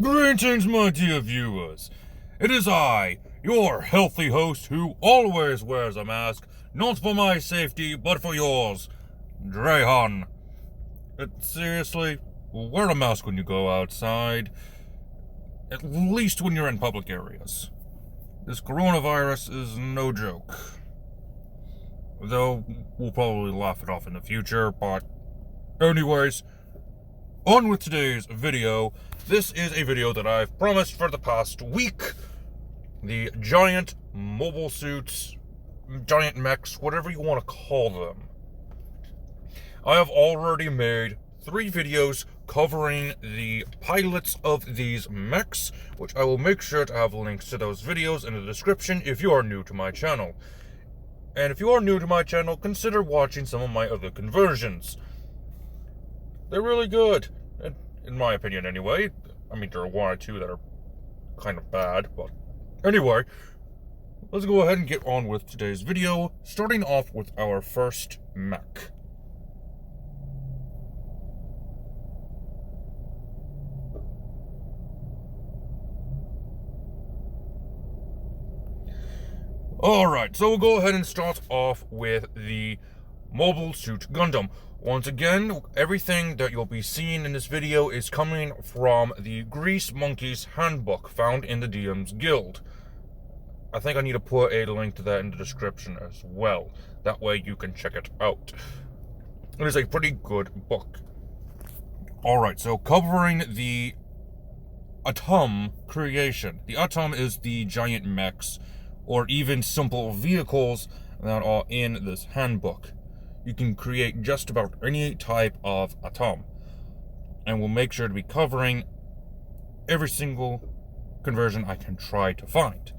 Greetings, my dear viewers. It is I, your healthy host who always wears a mask, not for my safety, but for yours, Drehan. Seriously, wear a mask when you go outside, at least when you're in public areas. This coronavirus is no joke. Though, we'll probably laugh it off in the future, but anyways, on with today's video. This is a video that I've promised for the past week. The giant mobile suits, giant mechs, whatever you want to call them. I have already made 3 videos covering the pilots of these mechs, which I will make sure to have links to those videos in the description if you are new to my channel. And if you are new to my channel, consider watching some of my other conversions. They're really good, in my opinion anyway. I mean, there are 1 or 2 that are kind of bad, but anyway, let's go ahead and get on with today's video, starting off with our first mech. Alright, so we'll go ahead and start off with the Mobile Suit Gundam. Once again, everything that you'll be seeing in this video is coming from the Greasemonkey's Handbook found in the DM's Guild. I think I need to put a link to that in the description as well. That way you can check it out. It is a pretty good book. Alright, so covering the Atom creation. The Atom is the giant mechs, or even simple vehicles that are in this handbook. You can create just about any type of Atom. And we'll make sure to be covering every single conversion I can try to find.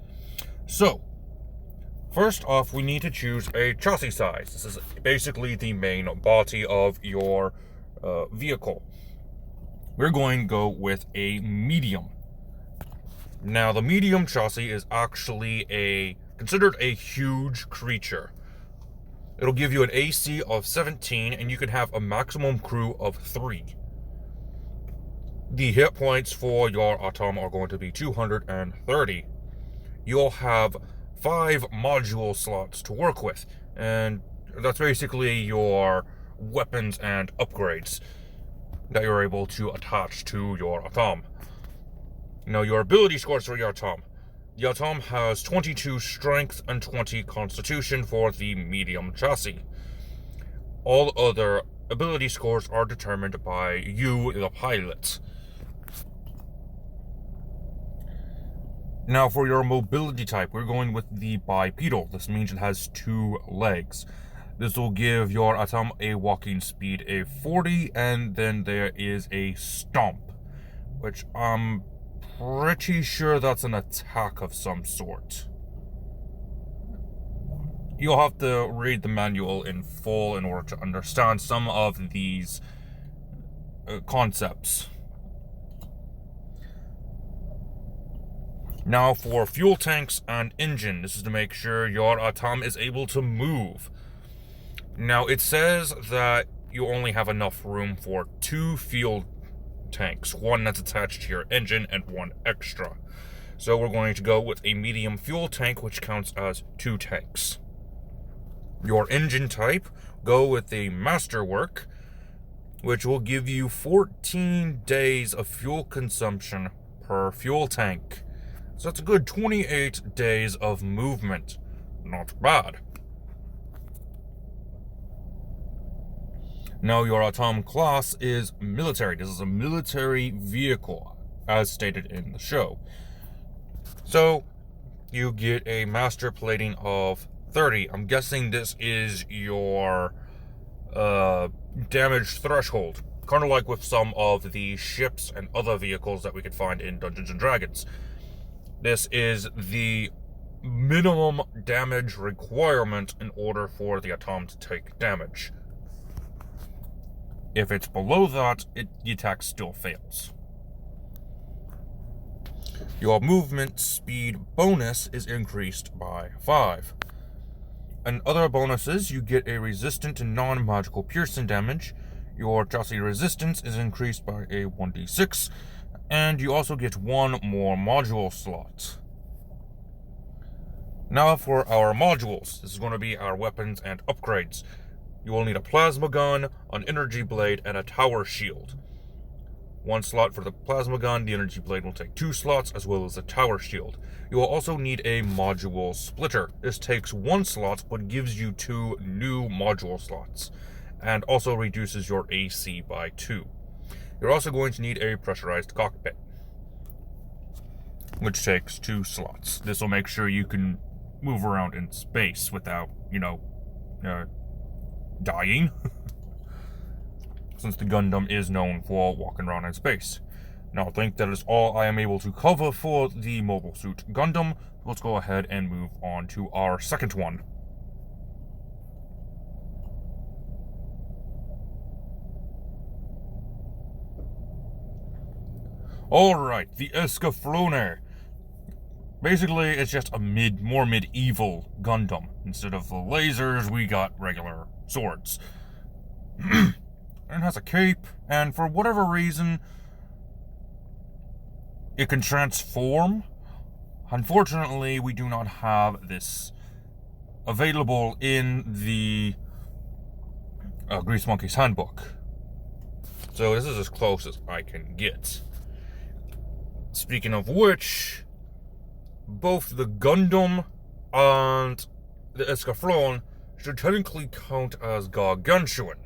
So, first off, we need to choose a chassis size. This is basically the main body of your vehicle. We're going to go with a medium. Now, the medium chassis is actually considered a huge creature. It'll give you an AC of 17, and you can have a maximum crew of 3. The hit points for your Atom are going to be 230. You'll have 5 module slots to work with, and that's basically your weapons and upgrades that you're able to attach to your Atom. Now, your ability scores for your Atom. The Atom has 22 strength and 20 constitution for the medium chassis. All other ability scores are determined by you, the pilot. Now, for your mobility type, we're going with the bipedal. This means it has 2 legs. This will give your Atom a walking speed of 40, and then there is a stomp, which pretty sure that's an attack of some sort. You'll have to read the manual in full in order to understand some of these concepts. Now, for fuel tanks and engine, this is to make sure your Atom is able to move. Now, it says that you only have enough room for 2 fuel tanks, 1 that's attached to your engine and 1 extra. So we're going to go with a medium fuel tank, which counts as 2 tanks. Your engine type, go with a masterwork, which will give you 14 days of fuel consumption per fuel tank. So that's a good 28 days of movement. Not bad. Now, your Atom class is military. This is a military vehicle, as stated in the show. So, you get a master plating of 30. I'm guessing this is your damage threshold. Kind of like with some of the ships and other vehicles that we could find in Dungeons & Dragons. This is the minimum damage requirement in order for the Atom to take damage. If it's below that, the attack still fails. Your movement speed bonus is increased by 5. And other bonuses, you get a resistant to non-magical piercing damage. Your chassis resistance is increased by a 1d6. And you also get one more module slot. Now for our modules. This is going to be our weapons and upgrades. You will need a plasma gun, an energy blade, and a tower shield. One slot for the plasma gun, the energy blade will take 2 slots, as well as a tower shield. You will also need a module splitter. This takes 1 slot, but gives you 2 new module slots, and also reduces your AC by 2. You're also going to need a pressurized cockpit, which takes 2 slots. This will make sure you can move around in space without, dying. Since the Gundam is known for walking around in space. Now I think that is all I am able to cover for the Mobile Suit Gundam. Let's go ahead and move on to our second one. Alright, the Escaflowne. Basically, it's just a more medieval Gundam. Instead of the lasers, we got regular swords. It has a cape, and for whatever reason, it can transform. Unfortunately, we do not have this available in the Greasemonkey's Handbook. So this is as close as I can get. Speaking of which, both the Gundam and the Escaflowne should technically count as gargantuan,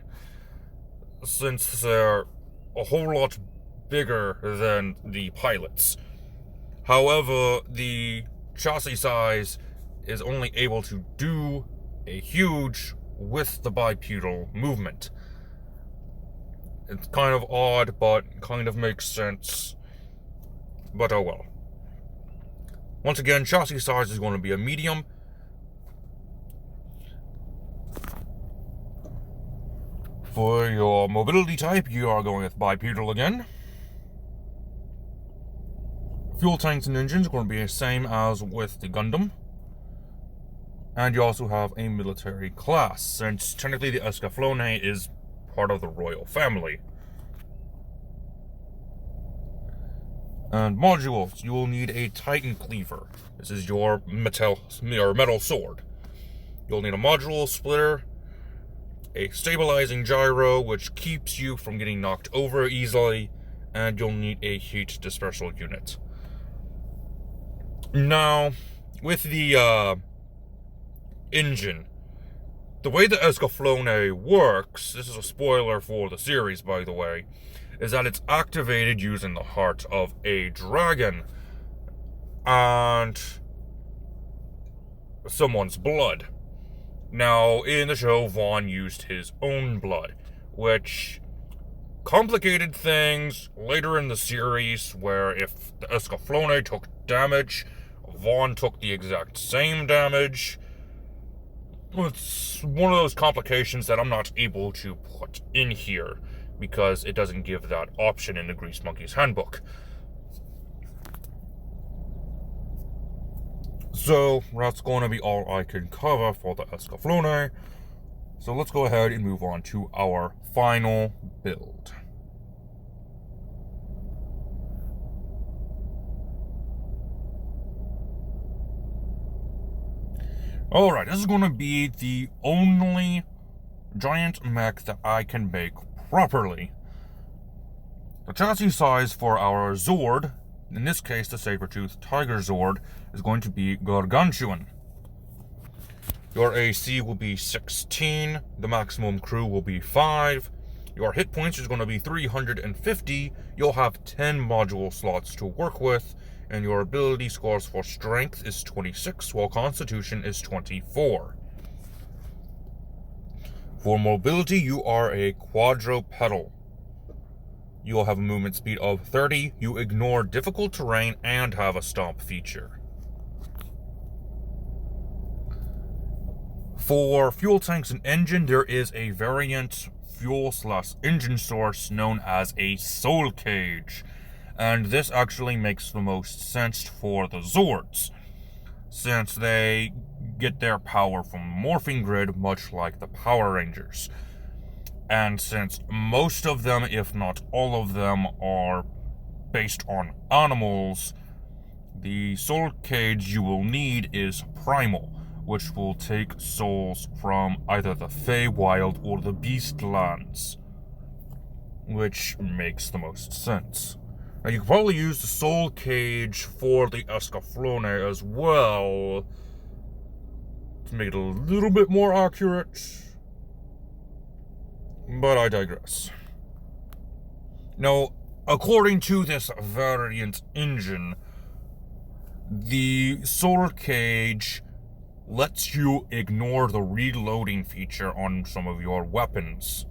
since they're a whole lot bigger than the pilots. However, the chassis size is only able to do a huge with the bipedal movement. It's kind of odd, but kind of makes sense. But oh well. Once again, chassis size is going to be a medium. For your mobility type, you are going with bipedal again. Fuel tanks and engines are going to be the same as with the Gundam. And you also have a military class, since technically the Escaflowne is part of the royal family. And modules, you will need a Titan Cleaver. This is your metal sword. You'll need a module splitter, a stabilizing gyro, which keeps you from getting knocked over easily, and you'll need a heat dispersal unit. Now, with the engine, the way the Escaflowne works, this is a spoiler for the series, by the way, is that it's activated using the heart of a dragon and someone's blood. Now, in the show, Vaughn used his own blood, which complicated things later in the series, where if the Escaflowne took damage, Vaughn took the exact same damage. It's one of those complications that I'm not able to put in here, because it doesn't give that option in the Greasemonkey's Handbook. So, that's going to be all I can cover for the Escaflowne. So let's go ahead and move on to our final build. Alright, this is going to be the only giant mech that I can make properly. The chassis size for our Zord, in this case the saber-toothed tiger Zord, is going to be gargantuan. Your AC will be 16, the maximum crew will be 5, your hit points is going to be 350, you'll have 10 module slots to work with, and your ability scores for strength is 26, while constitution is 24. For mobility, you are a quadrupedal. You will have a movement speed of 30, you ignore difficult terrain, and have a stomp feature. For fuel tanks and engine, there is a variant fuel/engine source known as a soul cage. And this actually makes the most sense for the Zords, since they get their power from morphing grid, much like the Power Rangers. And since most of them, if not all of them, are based on animals, the soul cage you will need is primal, which will take souls from either the Feywild or the Beastlands, which makes the most sense. Now, you could probably use the soul cage for the Escaflowne as well to make it a little bit more accurate, but I digress. Now, according to this variant engine, the soul cage lets you ignore the reloading feature on some of your weapons.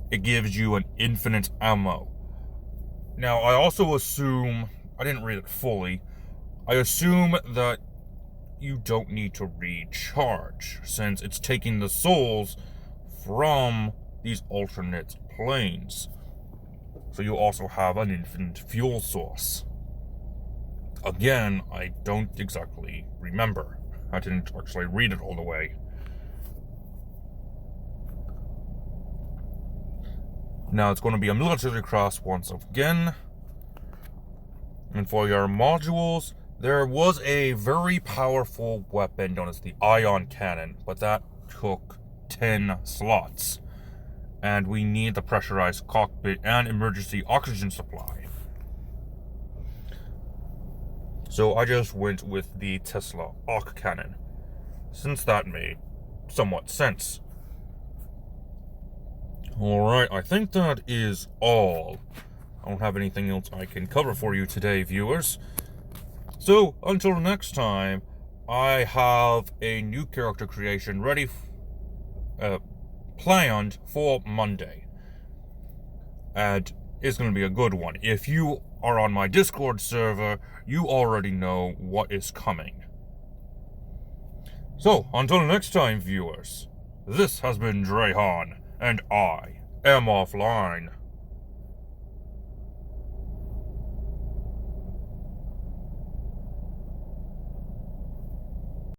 It gives you an infinite ammo. Now, I also assume, I didn't read it fully, I assume that you don't need to recharge, since it's taking the souls from these alternate planes. So you also have an infinite fuel source. Again, I don't exactly remember. I didn't actually read it all the way. Now it's going to be a military class once again. And for your modules, there was a very powerful weapon known as the ion cannon, but that took 10 slots. And we need the pressurized cockpit and emergency oxygen supply. So I just went with the Tesla Arc Cannon, since that made somewhat sense. Alright, I think that is all. I don't have anything else I can cover for you today, viewers. So, until next time, I have a new character creation ready, planned for Monday. And it's going to be a good one. If you are on my Discord server, you already know what is coming. So, until next time, viewers, this has been Drehan, and I am offline.